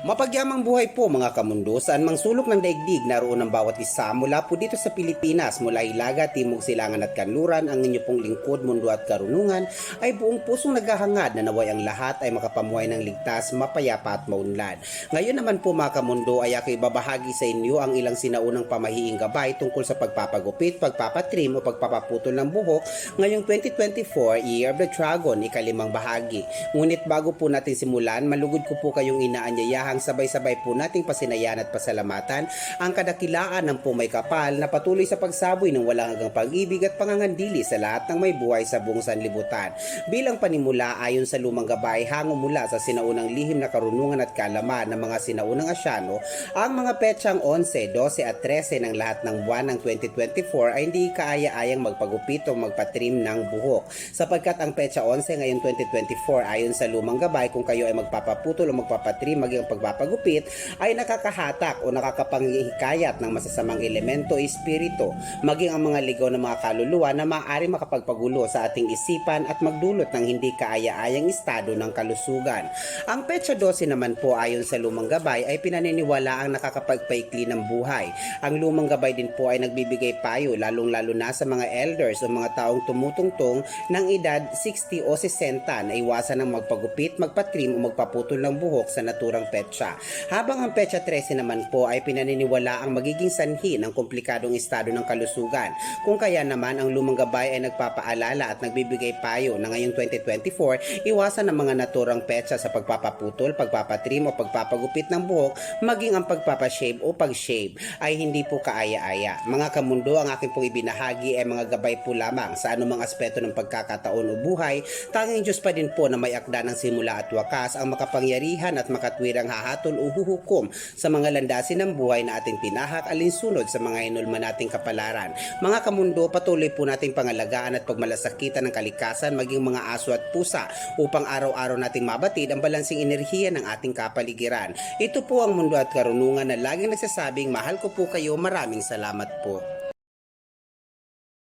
Mapagyamang buhay po mga kamundo, saan mang sulok ng daigdig naroon ang bawat isa mula po dito sa Pilipinas, mula Hilaga, Timog, Silangan at Kanluran, ang inyo pong lingkod, mundo at karunungan ay buong pusong naghahangad na naway ang lahat ay makapamuhay ng ligtas, mapayapa at maunlad. Ngayon naman po mga kamundo ay ako'y babahagi sa inyo ang ilang sinaunang pamahiing gabay tungkol sa pagpapagupit, pagpapatrim o pagpapaputol ng buhok ngayong 2024 Year of the Dragon, ikalimang bahagi. Ngunit bago po natin simulan, malugod ko po kayong inaanyayahan sabay-sabay po nating pasinayan at pasalamatan ang kadakilaan ng Pumay Kapal na patuloy sa pagsaboy ng walang hanggang pag-ibig at pangangandili sa lahat ng may buhay sa buong sanlibutan. Bilang panimula ayon sa lumang gabay hango mula sa sinaunang lihim na karunungan at kaalaman ng mga sinaunang Asyano, ang mga petsang 11, 12 at 13 ng lahat ng buwan ng 2024 ay hindi kaaya-ayang magpagupit o magpatrim ng buhok. Sapagkat ang petsa 11 ngayon 2024 ayon sa lumang gabay, kung kayo ay magpapaputol o magpapatrim maging pagpapagupit ay nakakahatak o nakakapanghihikayat ng masasamang elemento o espiritu, maging ang mga ligaw ng mga kaluluwa na maaari makapagpagulo sa ating isipan at magdulot ng hindi kaaya-ayang estado ng kalusugan. Ang petsa 12 naman po ayon sa lumang gabay ay pinaniniwala ang nakakapagpaikli ng buhay. Ang lumang gabay din po ay nagbibigay payo lalong-lalo na sa mga elders o mga taong tumutungtong ng edad 60 o 60 na iwasan ng magpagupit, magpatrim o magpaputol ng buhok sa naturang petsa. Habang ang petsa 13 naman po ay pinaniniwala ang magiging sanhi ng komplikadong estado ng kalusugan. Kung kaya naman ang lumang gabay ay nagpapaalala at nagbibigay payo na ngayong 2024 iwasan ang mga naturang petsa sa pagpapaputol, pagpapatrim o pagpapagupit ng buhok, maging ang pagpapashave o pag-shave ay hindi po kaaya-aya. Mga kamundo, ang aking pong ibinahagi ay mga gabay po lamang sa anumang aspeto ng pagkakataon o buhay. Tanging Diyos pa din po na may akda ng simula at wakas, ang makapangyarihan at makatwirang hahatol o huhukom sa mga landasin ng buhay na ating tinahak alinsunod sa mga inulma nating kapalaran. Mga kamundo, patuloy po nating pangalagaan at pagmalasakitan ng kalikasan maging mga aso at pusa upang araw-araw nating mabatid ang balansing enerhiya ng ating kapaligiran. Ito po ang mundo at karunungan na laging nagsasabing mahal ko po kayo. Maraming salamat po.